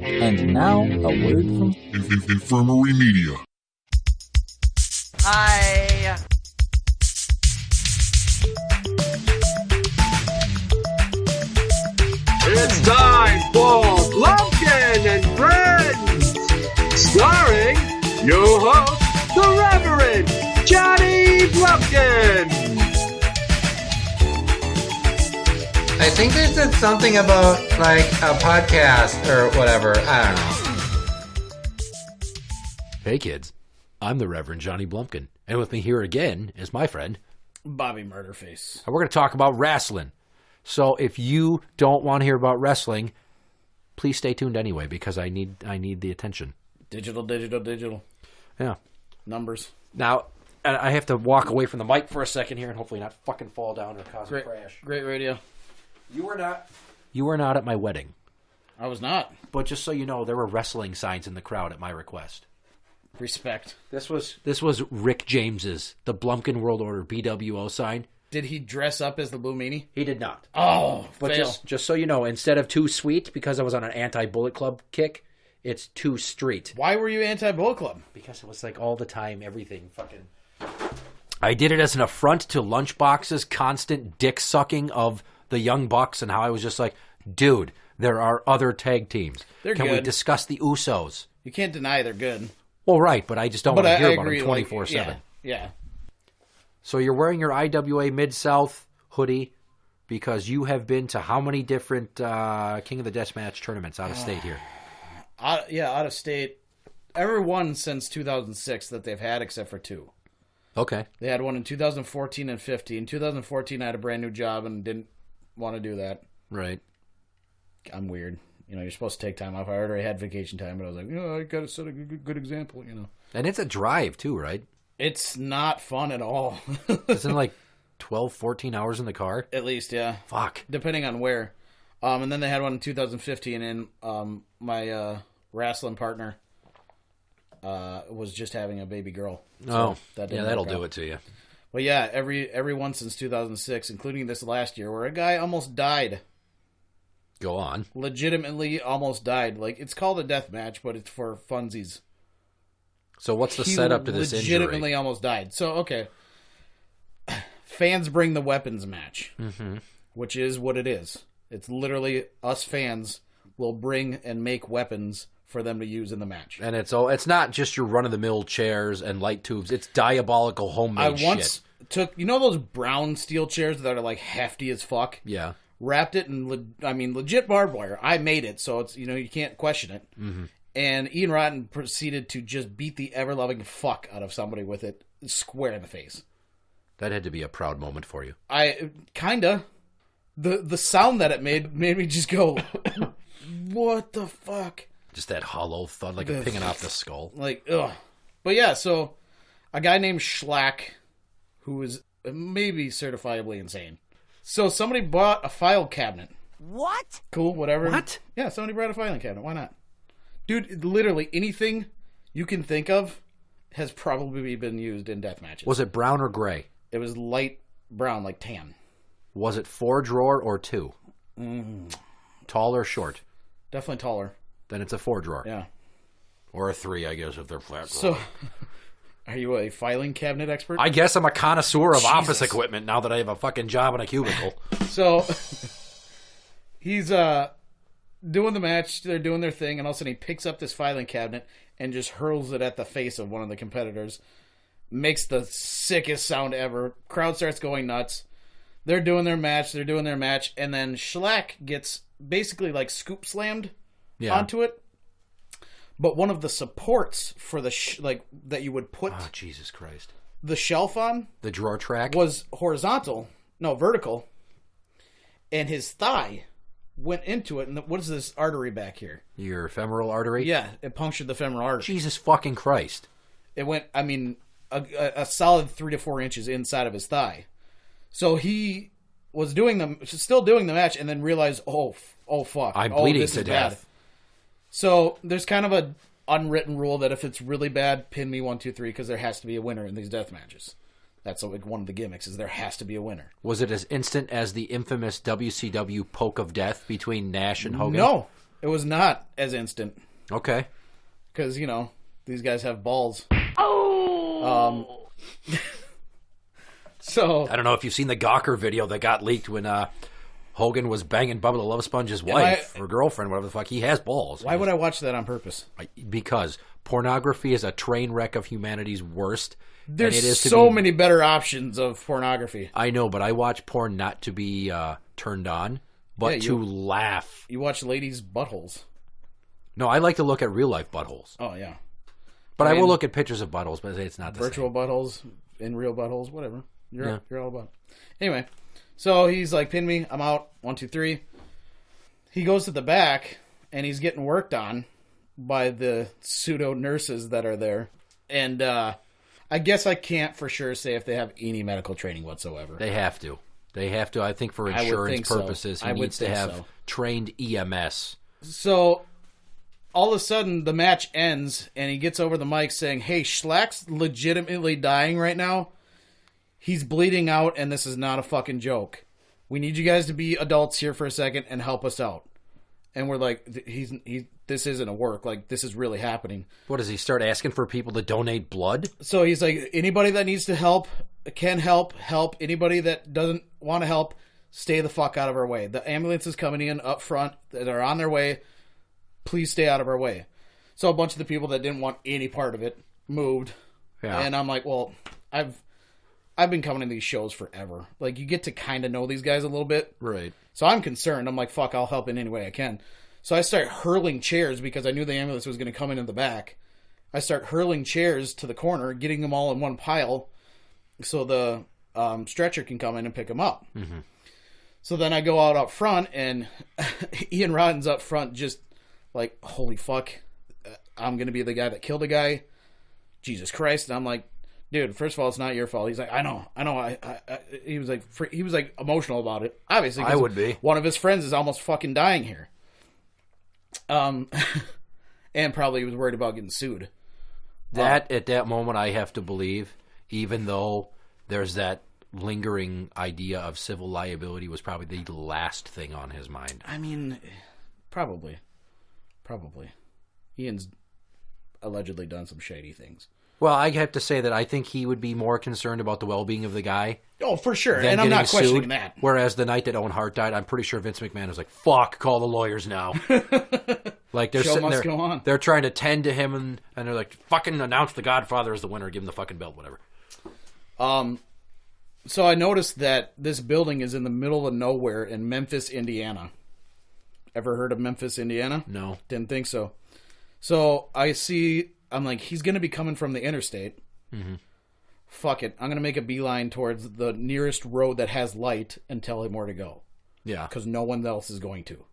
And now, a word from Infirmary Media. Hi. It's time for Blumpkin and Friends, starring your host, the Reverend Johnny Blumpkin. I think they said something about, like, a podcast or whatever. I don't know. Hey, kids. I'm the Reverend Johnny Blumpkin. And with me here again is my friend, Bobby Murderface. and we're going to talk about wrestling. So if you don't want to hear about wrestling, please stay tuned anyway, because I need the attention. Digital. Yeah. Numbers. Now, I have to walk away from the mic for a second here and hopefully not fucking fall down or cause a crash. Great radio. You were not at my wedding. I was not. But just so you know, there were wrestling signs in the crowd at my request. Respect. This was Rick James's, the Blumpkin World Order BWO sign. Did he dress up as the Blue Meanie? He did not. Oh, But fail. just so you know, instead of too sweet, because I was on an anti-Bullet Club kick, it's too street. Why were you anti-Bullet Club? Because it was like all the time, everything fucking... I did it as an affront to Lunchbox's constant dick-sucking of the Young Bucks and how I was just like, dude, there are other tag teams. They're Can we good. discuss the Usos? You can't deny they're good. Well, right, but I just don't want to hear about them like, 24/7. Yeah. So you're wearing your IWA Mid-South hoodie because you have been to how many different King of the Deathmatch tournaments out of state here? Out of state. Every one since 2006 that they've had, except for two. Okay. They had one in 2014 and 15. In 2014, I had a brand new job and didn't want to do that. Right. I'm weird. You know, you're supposed to take time off. I already had vacation time, but I was like, I got to set a good example, you know. And it's a drive, too, right? It's not fun at all. Isn't it like 12, 14 hours in the car? At least, yeah. Fuck. Depending on where. And then they had one in 2015, and my wrestling partner was just having a baby girl. So that'll do it to you. But yeah, every one since 2006, including this last year, where a guy almost died. Go on. Legitimately almost died. Like, it's called a death match, but it's for funsies. So what's the setup to this injury? Legitimately almost died. So, okay. Fans bring the weapons match, which is what it is. It's literally us fans will bring and make weapons for them to use in the match. And it's not just your run-of-the-mill chairs and light tubes. It's diabolical homemade shit. I once took, you know those brown steel chairs that are like hefty as fuck? Yeah. Wrapped it in, legit barbed wire. I made it, so it's, you can't question it. Mm-hmm. And Ian Rotten proceeded to just beat the ever-loving fuck out of somebody with it square in the face. That had to be a proud moment for you. Kinda. The sound that it made me just go, what the fuck? Just that hollow thud, like a pinging off the skull. Like, ugh. But yeah, so a guy named Schlack, who is maybe certifiably insane. So somebody bought a file cabinet. What? Cool, whatever. What? Yeah, somebody brought a filing cabinet. Why not? Dude, literally anything you can think of has probably been used in death matches. Was it brown or gray? It was light brown, like tan. Was it 4-drawer or 2? Tall or short? Definitely taller. Then it's a 4-drawer. Yeah. Or a 3, I guess, if they're flat. So, are you a filing cabinet expert? I guess I'm a connoisseur of office equipment now that I have a fucking job in a cubicle. So, he's doing the match. They're doing their thing, and all of a sudden he picks up this filing cabinet and just hurls it at the face of one of the competitors. Makes the sickest sound ever. Crowd starts going nuts. They're doing their match, and then Schlack gets basically like scoop slammed onto it. But one of the supports for the that you would put Jesus Christ, the shelf on, the drawer track, was vertical, and his thigh went into it. And what is this artery back here? Your femoral artery? Yeah, it punctured the femoral artery. Jesus fucking Christ! It went, a solid 3 to 4 inches inside of his thigh. So he was still doing the match, and then realized, oh fuck, I'm bleeding this to is death. bad. So there's kind of a unwritten rule that if it's really bad, pin me 1, 2, 3, because there has to be a winner in these death matches. That's like one of the gimmicks, is there has to be a winner. Was it as instant as the infamous WCW poke of death between Nash and Hogan? No. It was not as instant. Okay. Because, these guys have balls. So I don't know if you've seen the Gawker video that got leaked when Hogan was banging Bubba the Love Sponge's wife or girlfriend, whatever the fuck. He has balls. Why would I watch that on purpose? Because pornography is a train wreck of humanity's worst. There's so many better options of pornography. I know, but I watch porn not to be turned on, but to laugh. You watch ladies' buttholes. No, I like to look at real life buttholes. Oh, yeah. But I will look at pictures of buttholes, but it's not the virtual same. Buttholes and real buttholes, whatever. You're all about it. Anyway, so he's like, pin me, I'm out, 1, 2, 3. He goes to the back, and he's getting worked on by the pseudo nurses that are there. And I guess I can't for sure say if they have any medical training whatsoever. They have to. I think for insurance purposes, he needs to have trained EMS. So all of a sudden, the match ends, and he gets over the mic saying, hey, Schlack's legitimately dying right now. He's bleeding out, and this is not a fucking joke. We need you guys to be adults here for a second and help us out. And we're like, this isn't a work. Like, this is really happening. What, does he start asking for people to donate blood? So he's like, anybody that needs to help can help. Anybody that doesn't want to help, stay the fuck out of our way. The ambulance is coming in up front that are on their way. Please stay out of our way. So a bunch of the people that didn't want any part of it moved. Yeah. And I'm like, well, I've been coming to these shows forever. Like, you get to kind of know these guys a little bit. Right. So I'm concerned. I'm like, fuck, I'll help in any way I can. So I start hurling chairs because I knew the ambulance was going to come in the back. I start hurling chairs to the corner, getting them all in one pile so the stretcher can come in and pick them up. Mm-hmm. So then I go out up front, and Ian Rodden's up front just like, holy fuck, I'm going to be the guy that killed a guy. Jesus Christ. And I'm like, dude, first of all, it's not your fault. He's like, I know. He was like emotional about it. Obviously, I would be. One of his friends is almost fucking dying here. And probably he was worried about getting sued. At that moment, I have to believe, even though there's that lingering idea of civil liability, was probably the last thing on his mind. I mean, probably. Ian's allegedly done some shady things. Well, I have to say that I think he would be more concerned about the well-being of the guy. Oh, for sure. And I'm not questioning that. Whereas the night that Owen Hart died, I'm pretty sure Vince McMahon was like, fuck, call the lawyers now. Like, they're sitting there, go on. They're trying to tend to him, and they're like, fucking announce the Godfather as the winner, give him the fucking belt, whatever. So I noticed that this building is in the middle of nowhere in Memphis, Indiana. Ever heard of Memphis, Indiana? No. Didn't think so. So I'm like, he's going to be coming from the interstate. Mm-hmm. Fuck it. I'm going to make a beeline towards the nearest road that has light and tell him where to go. Yeah. Because no one else is going to.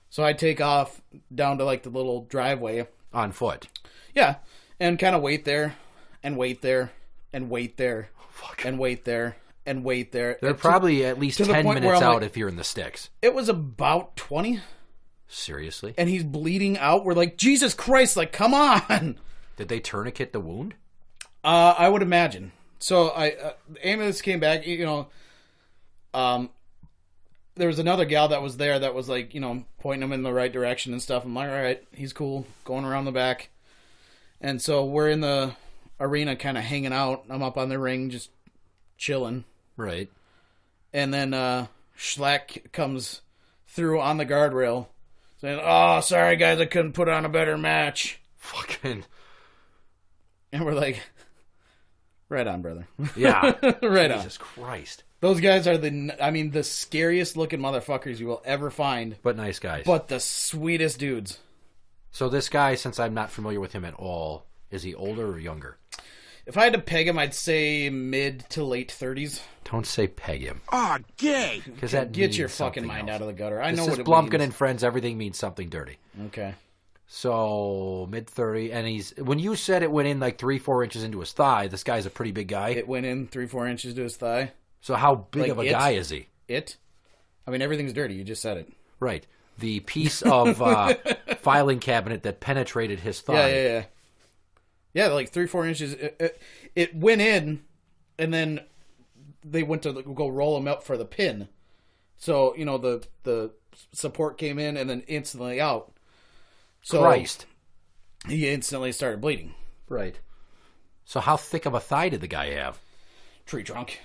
So I take off down to like the little driveway. On foot. Yeah. And kind of wait there and wait there and wait there and wait there and wait there. They're probably at least 10 minutes out if you're in the sticks. It was about 20. Seriously? And he's bleeding out. We're like, Jesus Christ, like, come on. Did they tourniquet the wound? I would imagine. So the ambulance came back, there was another gal that was there that was like, pointing him in the right direction and stuff. I'm like, all right, he's cool, going around the back. And so we're in the arena kind of hanging out. I'm up on the ring just chilling. Right. And then Schlack comes through on the guardrail saying, oh, sorry guys, I couldn't put on a better match. Fucking. And we're like, right on, brother. Yeah. Right on. Jesus Christ. Those guys are the scariest looking motherfuckers you will ever find. But nice guys. But the sweetest dudes. So this guy, since I'm not familiar with him at all, is he older or younger? If I had to peg him, I'd say mid to late 30s. Don't say peg him. Ah, gay! Because that Get your fucking mind out of the gutter. I know what it means. Blumpkin and Friends, everything means something dirty. Okay. So, mid-30, and when you said it went in like 3-4 inches into his thigh, this guy's a pretty big guy. It went in 3-4 inches to his thigh. So how big of a guy is he? I mean, everything's dirty. You just said it. Right. The piece of filing cabinet that penetrated his thigh. Yeah. Yeah, like 3-4 inches. It went in, and then they went to go roll him up for the pin. So, the support came in and then instantly out. So Christ. he instantly started bleeding. Right. So how thick of a thigh did the guy have? Tree trunk.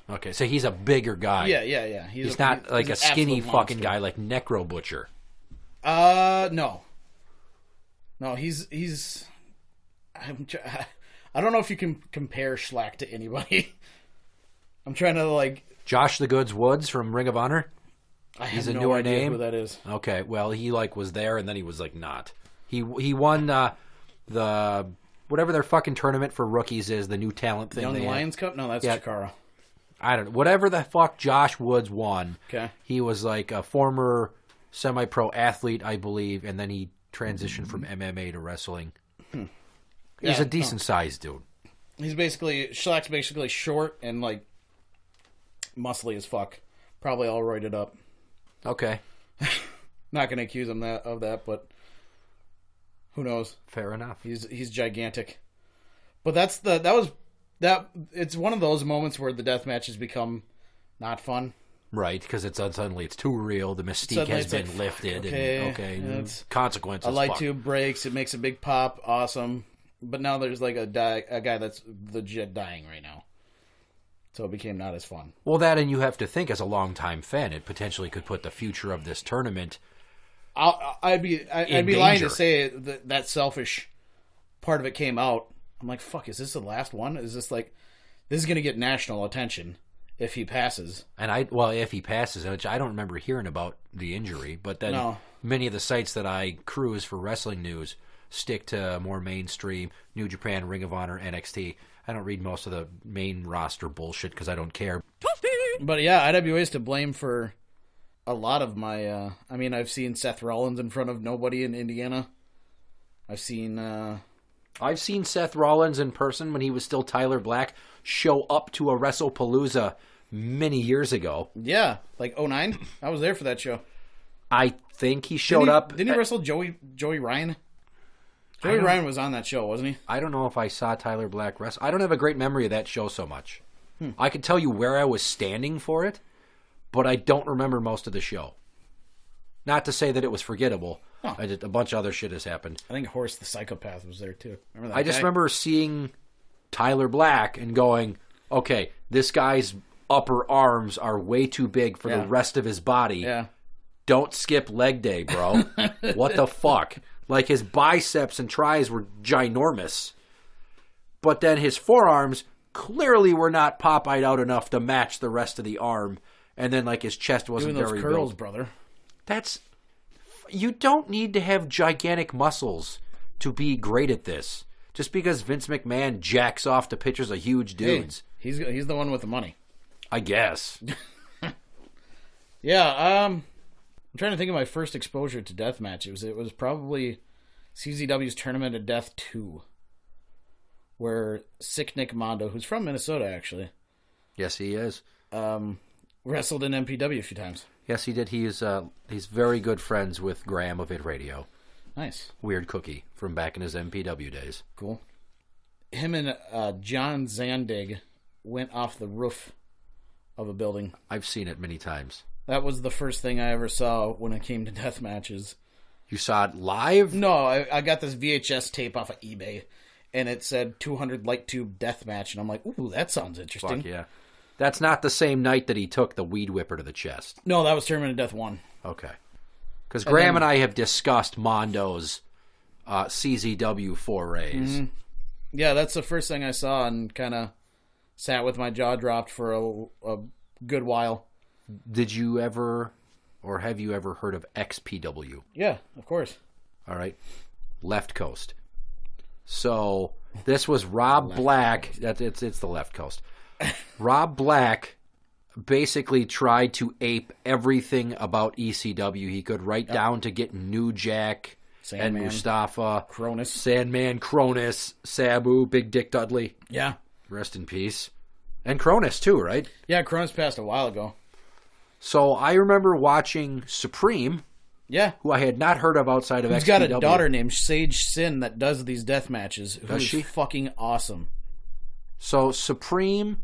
Okay, so he's a bigger guy. Yeah. He's not like he's a an skinny absolute fucking monster. guy like Necro Butcher. No, he's. I don't know if you can compare Schlack to anybody. I'm trying to like. Josh the Goods Woods from Ring of Honor. He's a newer name? Who that is? Okay, well he like was there and then he was like not. He won the whatever their fucking tournament for rookies is, the new talent thing. Young Lions Cup? No, that's Chikara. I don't know. Whatever the fuck Josh Woods won. Okay. He was like a former semi-pro athlete, I believe, and then he transitioned from MMA to wrestling. He's a decent sized dude. He's Schlack's basically short and like muscly as fuck. Probably all roided up. Okay. Not gonna accuse him of that, but who knows? Fair enough. He's gigantic. But it's one of those moments where the deathmatch has become not fun. Right, because suddenly it's too real. The mystique Suddenly has it's been like, lifted. okay, and it's consequences. a light fuck. tube breaks, it makes a big pop, awesome. But now there's like a guy that's legit dying right now. So it became not as fun. Well, that and you have to think as a longtime fan, it potentially could put the future of this tournament. I'd be lying to say that selfish part of it came out. I'm like, fuck, is this the last one? Is this like, this is going to get national attention if he passes? And if he passes, which I don't remember hearing about the injury, but then many of the sites that I cruise for wrestling news stick to more mainstream, New Japan, Ring of Honor, NXT. I don't read most of the main roster bullshit because I don't care. But yeah, IWA is to blame for a lot of my... I've seen Seth Rollins in front of nobody in Indiana. I've seen Seth Rollins in person when he was still Tyler Black show up to a WrestlePalooza many years ago. Yeah, like 2009. I was there for that show. I think he showed up. Didn't he wrestle Joey Ryan? Joey Ryan was on that show, wasn't he? I don't know if I saw Tyler Black wrestle. I don't have a great memory of that show so much. I can tell you where I was standing for it, but I don't remember most of the show. Not to say that it was forgettable. Huh. A bunch of other shit has happened. I think Horse the Psychopath was there too. Remember that I just guy? remember seeing Tyler Black and going, okay, this guy's upper arms are way too big for the rest of his body. Yeah. Don't skip leg day, bro. What the fuck? Like, his biceps and tries were ginormous. But then his forearms clearly were not pop-eyed out enough to match the rest of the arm. And then, like, his chest wasn't Doing those very curls, built. brother. You don't need to have gigantic muscles to be great at this. Just because Vince McMahon jacks off to pictures of huge dudes. Hey, he's the one with the money. I guess. Yeah, I'm trying to think of my first exposure to deathmatch. It was probably CZW's Tournament of Death 2, where Sick Nick Mondo, who's from Minnesota actually, Yes, he is. wrestled in MPW a few times. Yes, he did. He's very good friends with Graham of It Radio. Nice. Weird Cookie from back in his MPW days. Cool. Him and John Zandig went off the roof of a building. I've seen it many times. That was the first thing I ever saw when it came to death matches. You saw it live? No, I got this VHS tape off of eBay, and it said 200 light tube death match, and I'm like, ooh, that sounds interesting. Fuck yeah. That's not the same night that he took the weed whipper to the chest. No, that was Tournament of Death 1. Okay. Because Graham and I have discussed Mondo's CZW forays. Mm-hmm. Yeah, that's the first thing I saw and kind of sat with my jaw dropped for a good while. Did you ever, or have you ever heard of XPW? Yeah, of course. All right. Left Coast. So this was Rob Black. It's the Left Coast. Rob Black basically tried to ape everything about ECW he could, right down to getting New Jack Sandman, and Mustafa, Cronus. Sandman, Cronus, Sabu, Big Dick Dudley. Yeah. Rest in peace. And Cronus too, right? Yeah, Cronus passed a while ago. So I remember watching Supreme, Yeah. who I had not heard of outside of He's XPW. got a daughter named Sage Sin that does these death matches. Does she? Fucking awesome. So Supreme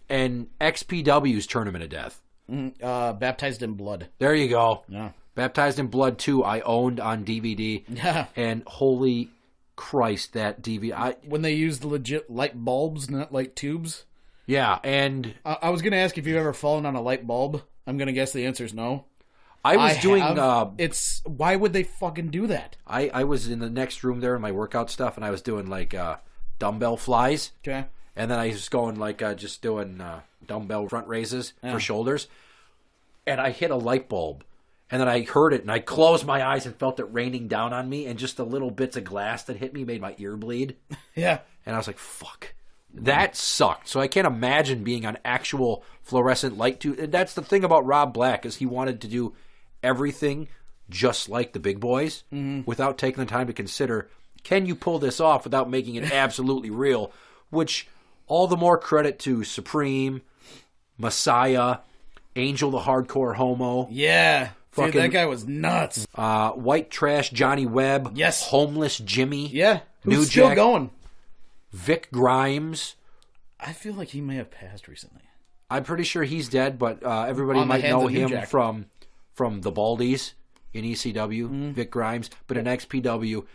and XPW's Tournament of Death. Baptized in Blood. There you go. Yeah. Baptized in Blood 2, I owned on DVD. Yeah. And holy Christ, that DVD. When they used legit light bulbs, not light tubes. Yeah, and I was going to ask if you've ever fallen on a light bulb. I'm going to guess the answer is no. I was doing... it's why would they fucking do that? I was in the next room there in my workout stuff, and I was doing, like, dumbbell flies. Okay. And then I was going, like, just doing dumbbell front raises for shoulders. And I hit a light bulb. And then I heard it, and I closed my eyes and felt it raining down on me, and just the little bits of glass that hit me made my ear bleed. Yeah. And I was like, fuck. That sucked. So I can't imagine being on actual fluorescent light tube. And that's the thing about Rob Black, is he wanted to do everything just like the big boys without taking the time to consider, can you pull this off without making it absolutely real? Which, all the more credit to Supreme, Messiah, Angel the Hardcore Homo. Yeah. Dude, that guy was nuts. White Trash Johnny Webb. Yes. Homeless Jimmy. Yeah. New Who's still Jack, going? Vic Grimes. I feel like he may have passed recently. I'm pretty sure he's dead, but everybody On the might hands know of New him Jack. from the Baldies in ECW, Vic Grimes. But in XPW,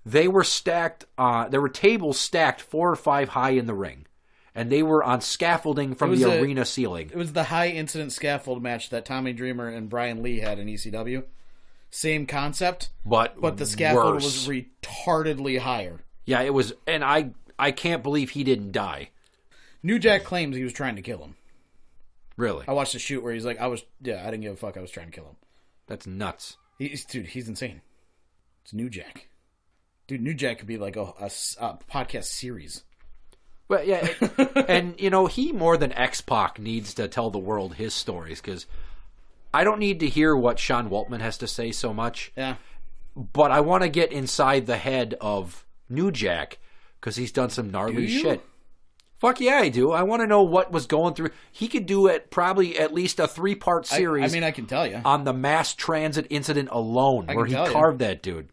they were stacked. There were tables stacked 4 or 5 high in the ring, and they were on scaffolding from the arena ceiling. It was the high incident scaffold match that Tommy Dreamer and Brian Lee had in ECW. Same concept, but the scaffold worse. was retardedly higher. Yeah, it was, and I can't believe he didn't die. New Jack claims he was trying to kill him. Really? I watched the shoot where he's like, I didn't give a fuck, I was trying to kill him. That's nuts. He's insane. It's New Jack. Dude, New Jack could be like a podcast series. But yeah, and he more than X-Pac needs to tell the world his stories, because I don't need to hear what Sean Waltman has to say so much. Yeah. But I want to get inside the head of New Jack, because he's done some gnarly shit. Fuck yeah, I do. I want to know what was going through. He could do it probably at least a 3-part series. I can tell you. On the mass transit incident alone, where he carved that dude.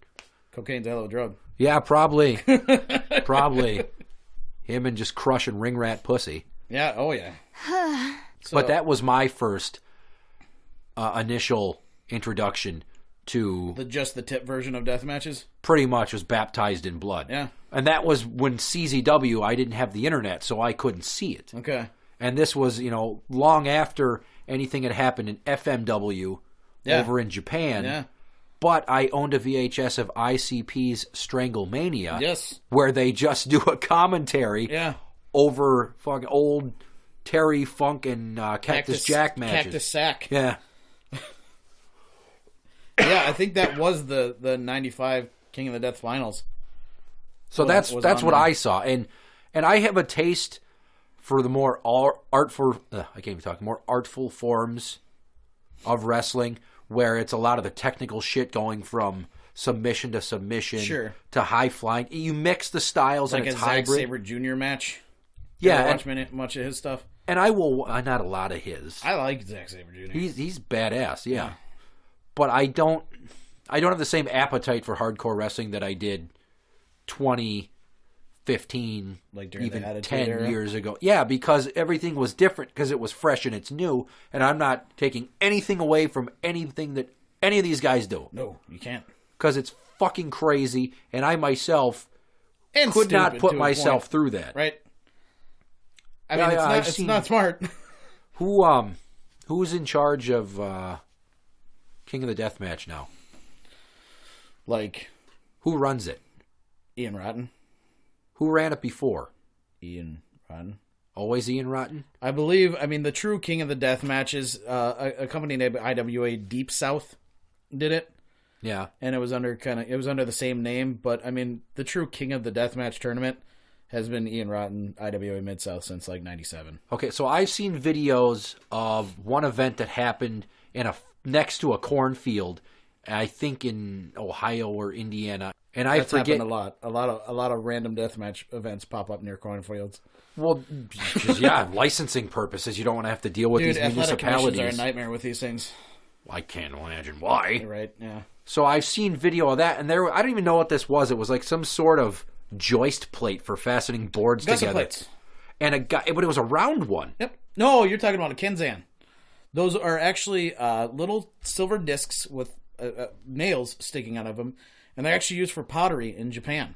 Cocaine's a hell of a drug. Yeah, probably. Probably. Him and just crushing ring rat pussy. Yeah, oh yeah. But that was my first initial introduction to... Just the tip version of death matches? Pretty much was Baptized in Blood. Yeah. And that was when CZW, I didn't have the internet, so I couldn't see it. Okay. And this was, long after anything had happened in FMW over in Japan. Yeah. But I owned a VHS of ICP's Stranglemania. Yes. Where they just do a commentary over fucking old Terry Funk and Cactus Jack matches. Cactus Sack. Yeah. Yeah, I think that was the 95 King of the Death finals. So that's what I saw. And I have a taste for the more more artful forms of wrestling, where it's a lot of the technical shit going from submission to submission to high flying. You mix the styles, like and it's a Zack hybrid. Sabre Jr. match. Yeah, watch much of his stuff. And I will not a lot of his. I like Zack Sabre Jr. He's badass, yeah. But I don't have the same appetite for hardcore wrestling that I did 2015, like during even the Attitude 10 era? years ago. Yeah, because everything was different, because it was fresh and it's new, and I'm not taking anything away from anything that any of these guys do. No, you can't. Because it's fucking crazy, and I myself And could not stupid put to a myself point. through that. Right. I mean, it's not smart. Who's in charge of King of the Deathmatch now? Like, who runs it? Ian Rotten. Who ran it before? Ian Rotten. Always Ian Rotten? I believe, the true King of the Death matches, a company named IWA Deep South did it. Yeah. And it was under the same name, but the true King of the Death match tournament has been Ian Rotten, IWA Mid South, since like 97. Okay, so I've seen videos of one event that happened next to a cornfield, I think in Ohio or Indiana. And I forget happened a lot. A lot of random deathmatch events pop up near cornfields. Well, just, licensing purposes, you don't want to have to deal with these municipalities. Are a nightmare with these things. I can't imagine why. You're right. Yeah. So I've seen video of that, and I don't even know what this was. It was like some sort of joist plate for fastening boards Gusset together. Plates. And but it was a round one. Yep. No, you're talking about a Kenzan. Those are actually little silver discs with nails sticking out of them, and they're actually used for pottery in Japan.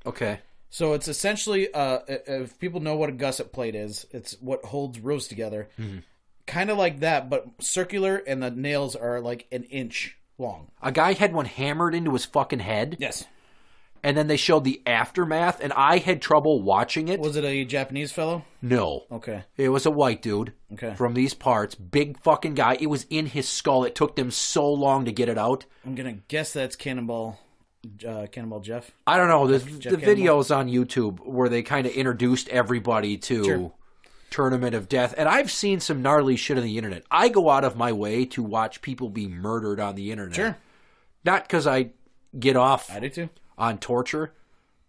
Okay. So it's essentially, if people know what a gusset plate is, it's what holds rows together. Mm-hmm. Kind of like that, but circular, and the nails are like an inch long. A guy had one hammered into his fucking head. Yes. And then they showed the aftermath, and I had trouble watching it. Was it a Japanese fellow? No. Okay. It was a white dude from these parts. Big fucking guy. It was in his skull. It took them so long to get it out. I'm going to guess that's Cannonball Jeff. I don't know. Jeff The videos on YouTube where they kind of introduced everybody to Tournament of Death. And I've seen some gnarly shit on the internet. I go out of my way to watch people be murdered on the internet. Sure. Not because I get off I do too. On torture,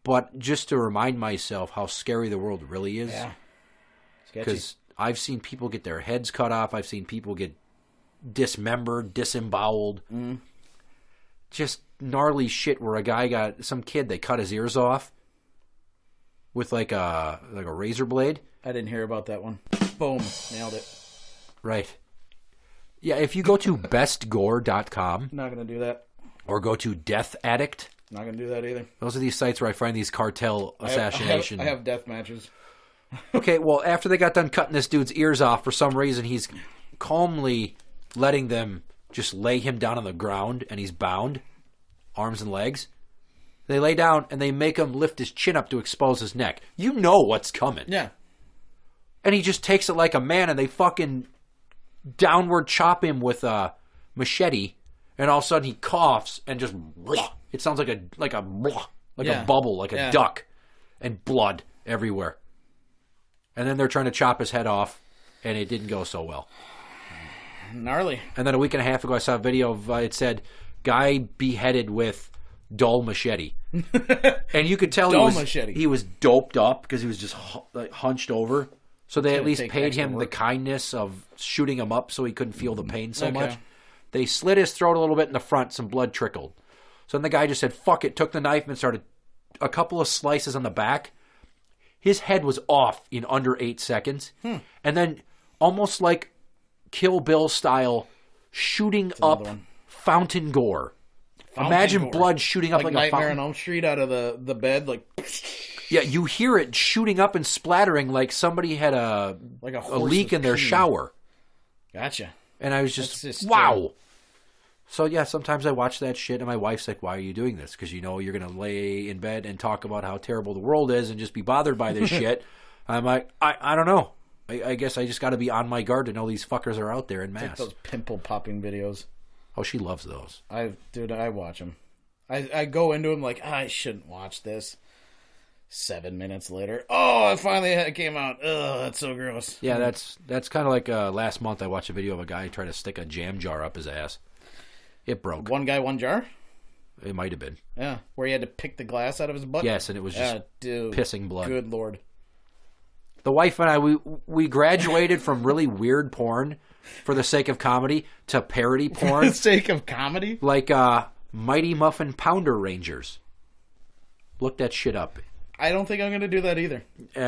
but just to remind myself how scary the world really is. Yeah. Because I've seen people get their heads cut off. I've seen people get dismembered, disemboweled. Mm. Just gnarly shit where a guy got, some kid, they cut his ears off with like a razor blade. I didn't hear about that one. Boom. Nailed it. Right. Yeah, if you go to bestgore.com. Not going to do that. Or go to Death Addict. Not going to do that either. Those are these sites where I find these cartel assassination. I have death matches. Okay, well, after they got done cutting this dude's ears off, for some reason, he's calmly letting them just lay him down on the ground, and he's bound, arms and legs. They lay down, and they make him lift his chin up to expose his neck. You know what's coming. Yeah. And he just takes it like a man, and they fucking downward chop him with a machete, and all of a sudden he coughs, and just... It sounds like a bubble, like a duck, and blood everywhere. And then they're trying to chop his head off, and it didn't go so well. Gnarly. And then a week and a half ago, I saw a video of it said, "Guy beheaded with dull machete," and you could tell he was doped up because he was just hunched over. So they at least paid him the kindness of shooting him up so he couldn't feel the pain so much. They slit his throat a little bit in the front, some blood trickled. So then the guy just said, fuck it, took the knife and started a couple of slices on the back. His head was off in under 8 seconds. And then almost like Kill Bill style, shooting up fountain gore. Imagine blood shooting up like a Nightmare on Elm Street out of the bed. Like, yeah, you hear it shooting up and splattering like somebody had a leak in their shower. Gotcha. And I was just wow. So, yeah, sometimes I watch that shit, and my wife's like, why are you doing this? Because you know you're going to lay in bed and talk about how terrible the world is and just be bothered by this shit. I'm like, I don't know. I guess I just got to be on my guard to know these fuckers are out there in mass. Like those pimple-popping videos. Oh, she loves those. I watch them. I go into them like, I shouldn't watch this. 7 minutes later, it finally came out. Ugh, that's so gross. Yeah, that's kind of like last month I watched a video of a guy trying to stick a jam jar up his ass. It broke. One guy, one jar? It might have been. Yeah, where he had to pick the glass out of his butt? Yes, and it was just pissing blood. Good Lord. The wife and I, we graduated from really weird porn for the sake of comedy to parody porn. For the sake of comedy? Like Mighty Muffin Pounder Rangers. Look that shit up. I don't think I'm going to do that either.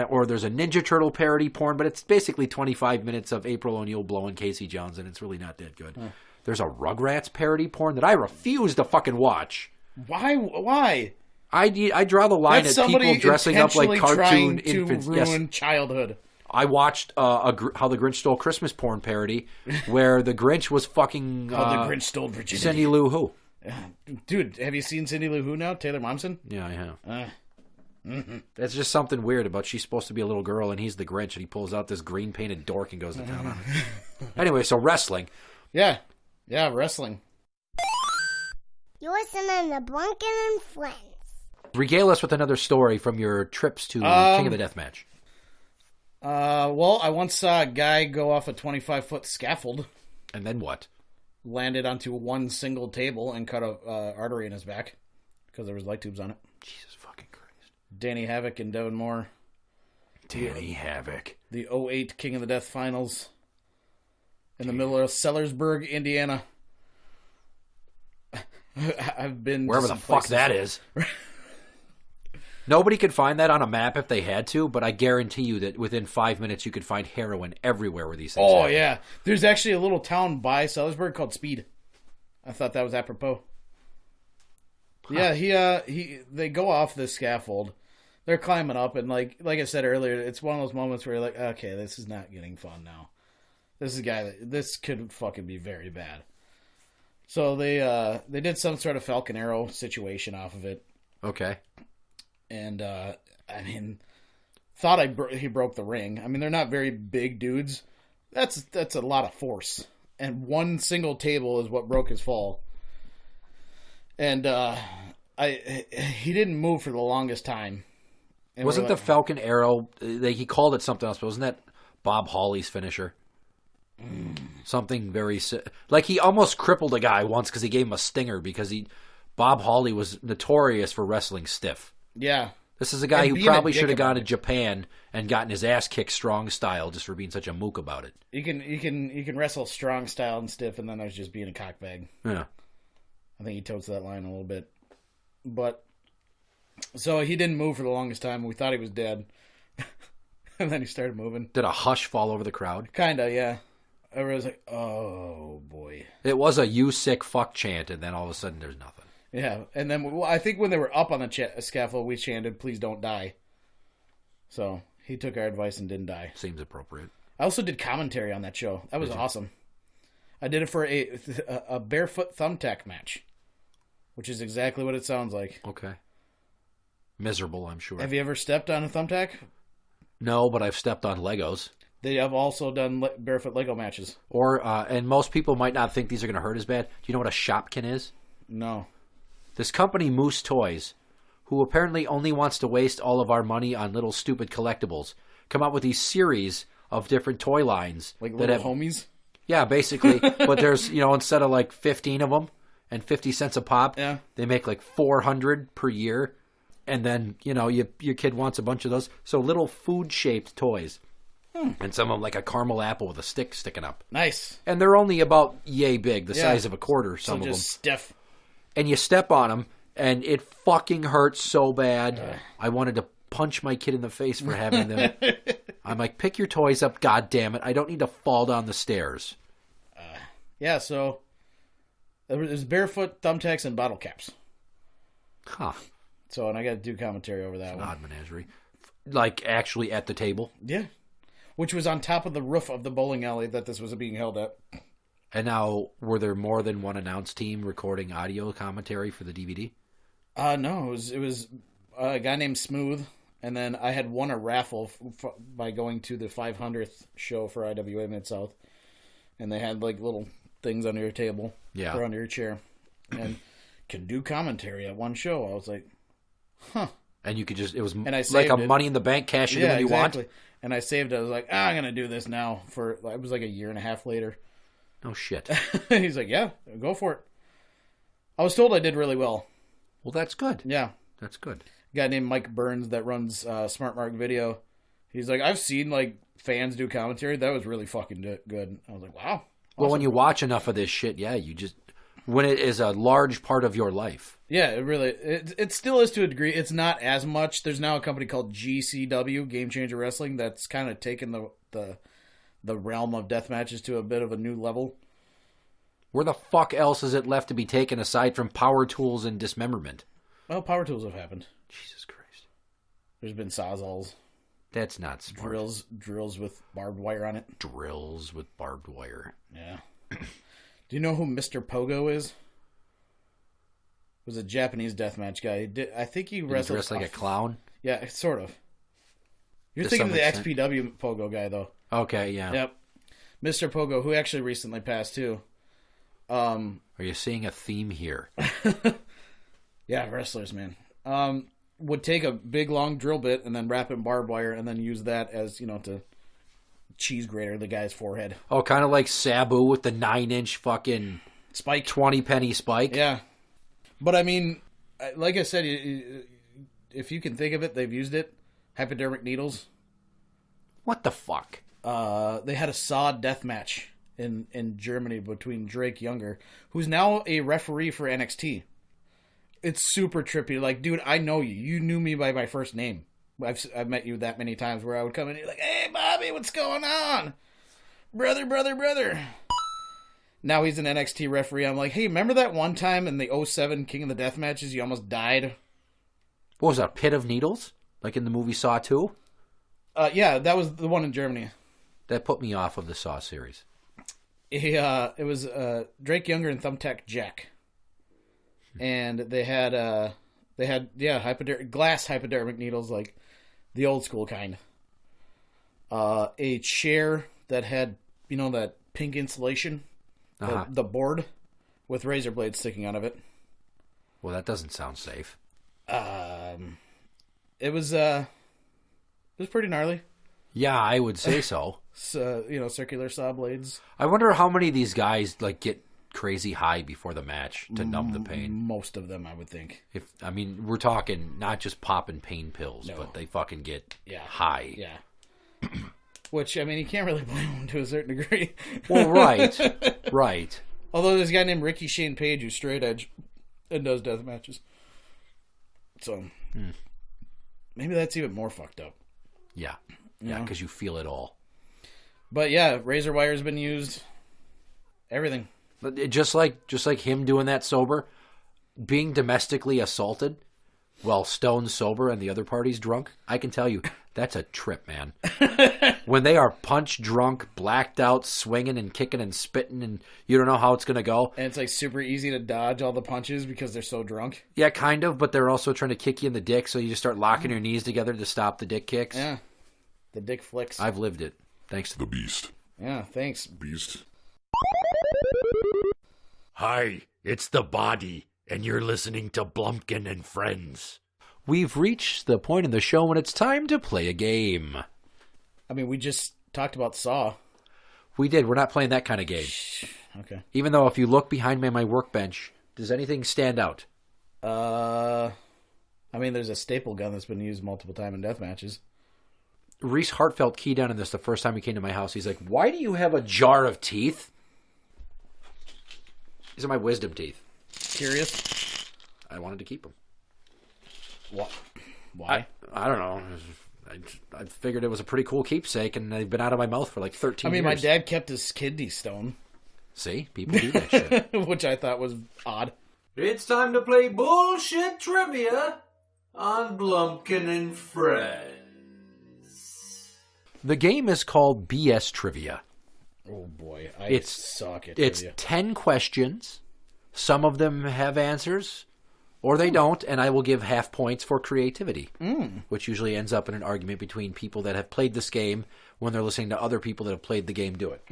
Or there's a Ninja Turtle parody porn, but it's basically 25 minutes of April O'Neil blowing Casey Jones, and it's really not that good. There's a Rugrats parody porn that I refuse to fucking watch. Why? I draw the line at people dressing up like cartoon infants. To ruin childhood. I watched How the Grinch Stole Christmas porn parody where the Grinch was fucking How the Grinch Stole Virginity. Cindy Lou Who. Dude, have you seen Cindy Lou Who now? Taylor Momsen? Yeah, I have. That's just something weird about she's supposed to be a little girl and he's the Grinch and he pulls out this green painted dork and goes to town on it. Anyway, so wrestling. Yeah, wrestling. You're listening to Blumpkin and Friends. Regale us with another story from your trips to King of the Deathmatch. Well, I once saw a guy go off a 25-foot scaffold. And then what? Landed onto one single table and cut a artery in his back because there was light tubes on it. Jesus fucking Christ. Danny Havoc and Devin Moore. Danny Havoc. The 2008 King of the Death Finals. In the middle of Sellersburg, Indiana. I've been wherever the fuck that is. Nobody could find that on a map if they had to, but I guarantee you that within 5 minutes you could find heroin everywhere where these things Oh, happen. yeah. There's actually a little town by Sellersburg called Speed. I thought that was apropos. Huh. Yeah, they go off this scaffold. They're climbing up, and like I said earlier, it's one of those moments where you're like, okay, this is not getting fun now. This could fucking be very bad. So they did some sort of Falcon Arrow situation off of it. Okay. And, thought he broke the ring. I mean, they're not very big dudes. That's a lot of force. And one single table is what broke his fall. And he didn't move for the longest time. And wasn't the Falcon Arrow, he called it something else, but wasn't that Bob Hawley's finisher? Something very... Like, he almost crippled a guy once because he gave him a stinger because Bob Hawley was notorious for wrestling stiff. Yeah. This is a guy who probably should have gone to Japan and gotten his ass kicked strong style just for being such a mook about it. You can wrestle strong style and stiff, and then there's just being a cockbag. Yeah. I think he totes that line a little bit. But... So he didn't move for the longest time. We thought he was dead. And then he started moving. Did a hush fall over the crowd? Kinda, yeah. Everyone was like, oh, boy. It was a you sick fuck chant, and then all of a sudden there's nothing. Yeah, and then I think when they were up on the scaffold, we chanted, please don't die. So he took our advice and didn't die. Seems appropriate. I also did commentary on that show. That was awesome. I did it for a barefoot thumbtack match, which is exactly what it sounds like. Okay. Miserable, I'm sure. Have you ever stepped on a thumbtack? No, but I've stepped on Legos. They have also done barefoot Lego matches. And most people might not think these are going to hurt as bad. Do you know what a Shopkin is? No. This company, Moose Toys, who apparently only wants to waste all of our money on little stupid collectibles, come out with these series of different toy lines. Like little homies? Yeah, basically. But there's, instead of like 15 of them and 50 cents a pop, they make like 400 per year. And then, your kid wants a bunch of those. So little food-shaped toys. And some of them like a caramel apple with a stick sticking up. Nice. And they're only about yay big, the size of a quarter, some of them. So just stiff. And you step on them, and it fucking hurts so bad. I wanted to punch my kid in the face for having them. I'm like, pick your toys up, goddammit. I don't need to fall down the stairs. So there's barefoot thumbtacks and bottle caps. Huh. So, and I got to do commentary over that one. Odd menagerie. Like, actually at the table? Yeah. Which was on top of the roof of the bowling alley that this was being held at. And now, were there more than one announced team recording audio commentary for the DVD? No, it was a guy named Smooth, and then I had won a raffle by going to the 500th show for IWA Mid-South, and they had like little things under your table or under your chair, and can do commentary at one show. I was like, huh. And you could just, it was like a money in the bank cash in when you want? And I saved it. I was like, I'm going to do this now. It was like a year and a half later. No shit. He's like, yeah, go for it. I was told I did really well. Well, that's good. Yeah. That's good. A guy named Mike Burns that runs Smart Mark Video. He's like, I've seen like fans do commentary. That was really fucking good. I was like, wow. Awesome. Well, when you watch enough of this shit, you just, when it is a large part of your life. Yeah, it still is to a degree. It's not as much. There's now a company called GCW, Game Changer Wrestling, that's kind of taken the realm of death matches to a bit of a new level. Where the fuck else is it left to be taken aside from power tools and dismemberment? Well, power tools have happened. Jesus Christ. There's been sawzalls. That's not smart. Drills with barbed wire on it. Drills with barbed wire. Yeah. Do you know who Mr. Pogo is? Was a Japanese deathmatch guy. I think he wrestled. Dressed like a clown? Yeah, sort of. You're thinking of the XPW Pogo guy, though. Okay, yeah. Yep. Mr. Pogo, who actually recently passed, too. Are you seeing a theme here? Yeah, wrestlers, man. Would take a big, long drill bit and then wrap it in barbed wire and then use that as, to cheese grater the guy's forehead. Oh, kind of like Sabu with the 9-inch fucking spike, 20-penny spike. Yeah, but I mean, like I said, if you can think of it, they've used it. Hypodermic needles. What the fuck? They had a saw death match in Germany between Drake Younger, who's now a referee for NXT. It's super trippy. Like, dude, I know you. You knew me by my first name. I've met you that many times where I would come in and you're like, hey, Bobby, what's going on? Brother. Now he's an NXT referee. I'm like, hey, remember that one time in the 07 King of the Death matches you almost died? What was that, Pit of Needles? Like in the movie Saw 2? Yeah, that was the one in Germany. That put me off of the Saw series. It was Drake Younger and Thumbtack Jack. And they had glass hypodermic needles, like the old school kind. A chair that had, that pink insulation, the board with razor blades sticking out of it. Well, that doesn't sound safe. It was pretty gnarly. Yeah, I would say so. Circular saw blades. I wonder how many of these guys get crazy high before the match to numb the pain. Most of them, I would think. We're talking not just popping pain pills, but they fucking get high. Yeah. Which, you can't really blame them to a certain degree. Well, right. Although there's a guy named Ricky Shane Page who's straight edge and does death matches. So, maybe that's even more fucked up. Yeah. Yeah, because you feel it all. But yeah, razor wire's been used. Everything. But just like him doing that sober, being domestically assaulted while stone sober and the other party's drunk, I can tell you, that's a trip, man. When they are punch drunk, blacked out, swinging and kicking and spitting, and you don't know how it's going to go. And it's like super easy to dodge all the punches because they're so drunk. Yeah, kind of, but they're also trying to kick you in the dick, so you just start locking your knees together to stop the dick kicks. Yeah. The dick flicks. I've lived it. Thanks to The Beast. Yeah, thanks. Beast. Hi, it's the Body, and you're listening to Blumpkin and Friends. We've reached the point in the show when it's time to play a game. We just talked about Saw. We did. We're not playing that kind of game. Okay. Even though if you look behind me on my workbench, does anything stand out? There's a staple gun that's been used multiple times in death matches. Reese Hartfelt keyed down on this the first time he came to my house. He's like, why do you have a jar of teeth? These are my wisdom teeth. Curious? I wanted to keep them. What? Why? I don't know. I figured it was a pretty cool keepsake, and they've been out of my mouth for like 13 years. My dad kept his kidney stone. See? People do that shit. Which I thought was odd. It's time to play bullshit trivia on Blumpkin and Friends. The game is called BS Trivia. Oh boy, I suck at It's trivia. 10 questions. Some of them have answers, or they don't, and I will give half points for creativity, which usually ends up in an argument between people that have played this game when they're listening to other people that have played the game do it.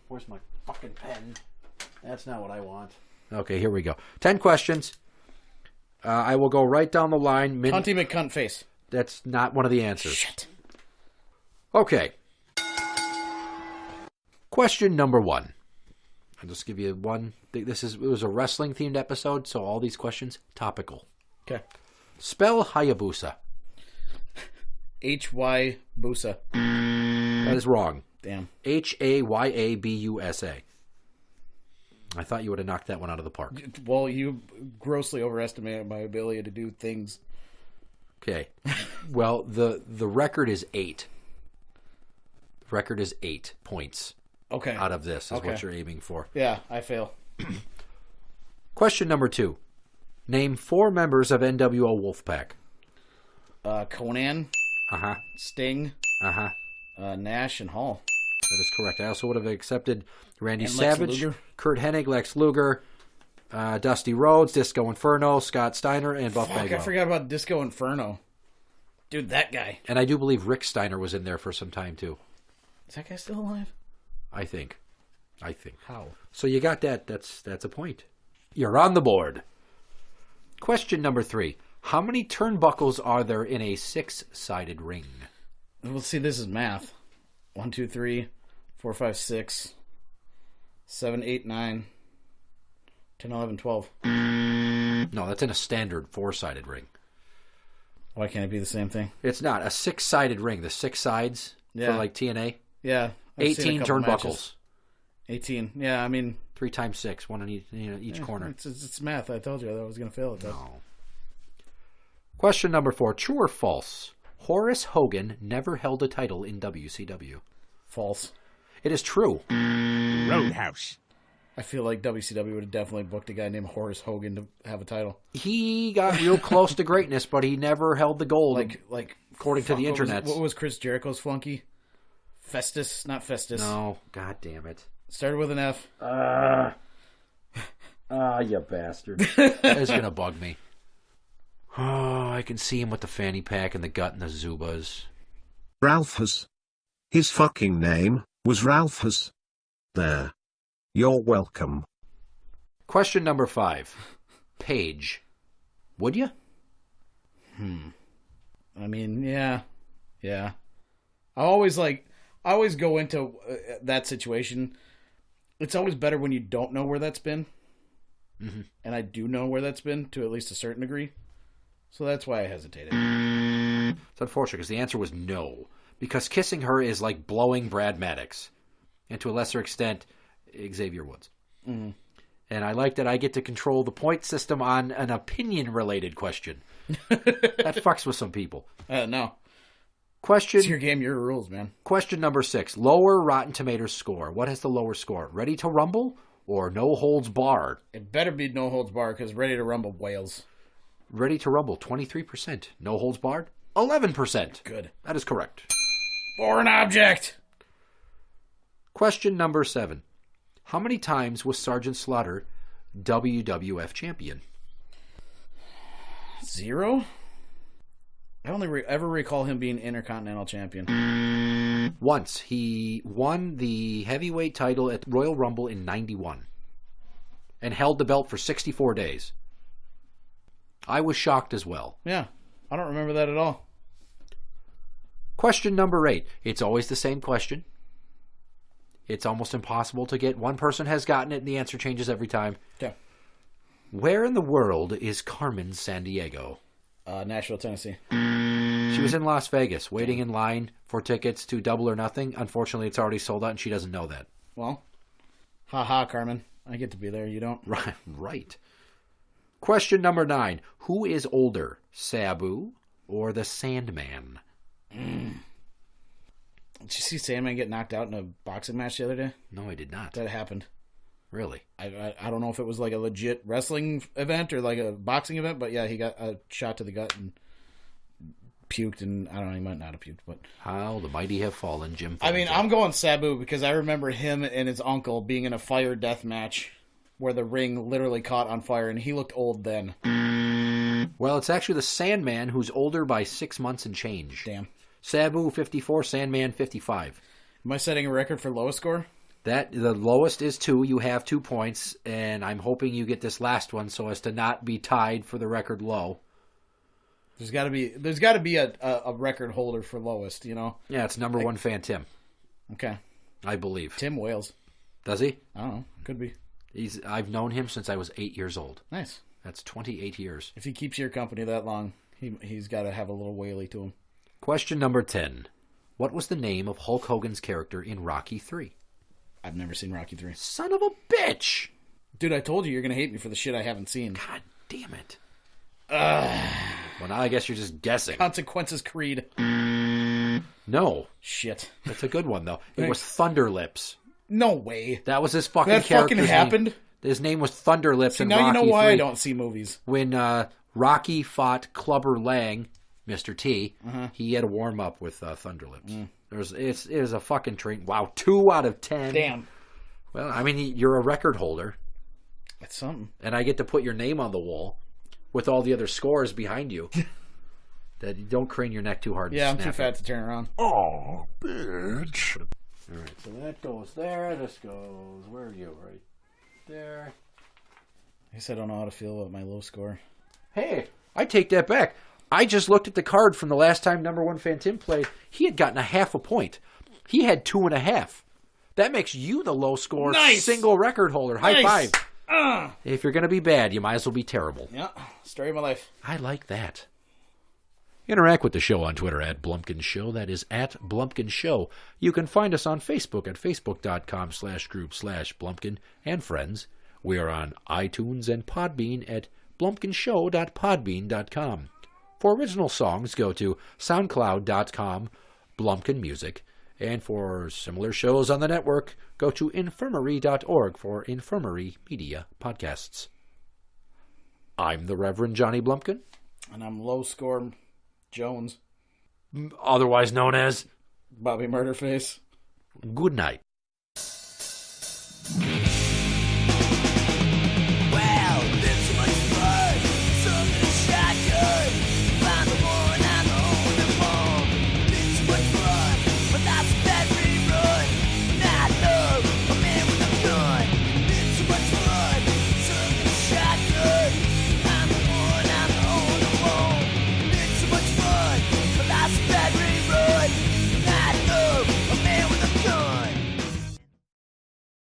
Where's my fucking pen? That's not what I want. Okay, here we go. 10 questions. I will go right down the line. Hunty McCunt face. That's not one of the answers. Shit. Okay. Question number 1. I'll just give you one. It was a wrestling themed episode, so all these questions topical. Okay. Spell Hayabusa. H-Y Busa. That is wrong. Damn. Hayyabusa. I thought you would have knocked that one out of the park. Well, you grossly overestimated my ability to do things. Okay. Well, the record is 8. The record is 8 points. Okay. Out of this is what you're aiming for. Yeah, I fail. Question number 2. Name 4 members of NWO Wolfpack. Conan. Uh-huh. Sting. Uh-huh. Nash and Hall. That is correct. I also would have accepted Randy And Lex Savage, Luger. Kurt Hennig, Lex Luger, Dusty Rhodes, Disco Inferno, Scott Steiner, and Buff Fuck, Bagwell. I forgot about Disco Inferno. Dude, that guy. And I do believe Rick Steiner was in there for some time, too. Is that guy still alive? I think. How? So you got that. That's a point. You're on the board. Question number 3. How many turnbuckles are there in a 6-sided ring? Well, see, this is math. 1, 2, 3, 4, 5, 6, 7, 8, 9, 10, 11, 12. No, that's in a standard 4-sided ring. Why can't it be the same thing? It's not. A 6-sided ring. The 6 sides for like TNA. Yeah. I've seen 18 a couple turnbuckles. matches. 18. Yeah, 3 times 6. One on each corner. It's math. I told you I was going to fail at that. No. Question number 4. True or false? Horace Hogan never held a title in WCW. False. It is true. Roadhouse. I feel like WCW would have definitely booked a guy named Horace Hogan to have a title. He got real close to greatness, but he never held the gold. Like according to the internet. What was Chris Jericho's flunky? Festus, not Festus. No, god damn it. Started with an F. You bastard. That is gonna bug me. Oh, I can see him with the fanny pack and the gut and the Zubas. Ralphus. His fucking name was Ralphus. There. You're welcome. Question number 5. Paige. Would you? I mean, yeah. I always go into that situation. It's always better when you don't know where that's been. Mm-hmm. And I do know where that's been to at least a certain degree. So that's why I hesitated. It's unfortunate because the answer was no. Because kissing her is like blowing Brad Maddox. And to a lesser extent, Xavier Woods. Mm. And I like that I get to control the point system on an opinion-related question. That fucks with some people. No. Question. It's your game, your rules, man. Question number 6. Lower Rotten Tomatoes score. What has the lower score? Ready to Rumble or No Holds Barred? It better be No Holds Barred because Ready to Rumble wails. Ready to Rumble, 23%. No Holds Barred, 11%. Good. That is correct. Foreign object. Question number 7. How many times was Sergeant Slaughter WWF champion? 0? I only ever recall him being Intercontinental champion. Once. He won the heavyweight title at Royal Rumble in 91 and held the belt for 64 days. I was shocked as well. Yeah, I don't remember that at all. Question number 8. It's always the same question. It's almost impossible to get. One person has gotten it, and the answer changes every time. Yeah. Where in the world is Carmen Sandiego? Nashville, Tennessee. She was in Las Vegas, waiting in line for tickets to Double or Nothing. Unfortunately, it's already sold out, and she doesn't know that. Well, ha, Carmen. I get to be there. You don't. Right. Question number 9. Who is older, Sabu or the Sandman? Did you see Sandman get knocked out in a boxing match the other day? No, I did not. That happened. Really? I don't know if it was like a legit wrestling event or like a boxing event, but yeah, he got a shot to the gut and puked, and I don't know, he might not have puked, but... How the mighty have fallen, Jim. I mean, I'm going Sabu because I remember him and his uncle being in a fire death match where the ring literally caught on fire, and he looked old then. Well, it's actually the Sandman who's older by 6 months and change. Damn. Sabu, 54, Sandman, 55. Am I setting a record for lowest score? The lowest is 2. You have 2 points, and I'm hoping you get this last one so as to not be tied for the record low. There's got to be a record holder for lowest, you know? Yeah, it's number 1 fan Tim. Okay. I believe. Tim Wales. Does he? I don't know. Could be. I've known him since I was 8 years old. Nice. That's 28 years. If he keeps your company that long, he's got to have a little whaley to him. Question number 10. What was the name of Hulk Hogan's character in Rocky 3? I've never seen Rocky 3. Son of a bitch! Dude, I told you you're going to hate me for the shit I haven't seen. God damn it. Well, now I guess you're just guessing. Consequences Creed. No. Shit. That's a good one, though. It was Thunder Lips. No way. That was his fucking that character's fucking happened? name. His name was Thunder Lips in now Rocky you know why 3. I don't see movies. When Rocky fought Clubber Lang, Mr. T, he had a warm-up with Thunder Lips. It was a fucking treat. Wow, 2 out of 10. Damn. Well, I mean, you're a record holder. That's something. And I get to put your name on the wall with all the other scores behind you. That you don't crane your neck too hard. Yeah, I'm too fat to turn around. Oh, bitch. All right, so that goes there. This goes. Where are you? Right there. I guess I don't know how to feel about my low score. Hey, I take that back. I just looked at the card from the last time number 1 fan Tim played. He had gotten a half a point. He had 2.5. That makes you the low score single record holder. High five. If you're going to be bad, you might as well be terrible. Yeah, story of my life. I like that. Interact with the show on Twitter at Blumpkin Show. That is at Blumpkin Show. You can find us on Facebook at facebook.com/group/Blumpkin and friends. We are on iTunes and Podbean at blumpkinshow.podbean.com. For original songs, go to soundcloud.com, Blumpkin Music. And for similar shows on the network, go to infirmary.org for Infirmary Media Podcasts. I'm the Reverend Johnny Blumpkin. And I'm Low Score Jones. Otherwise known as Bobby Murderface. Good night.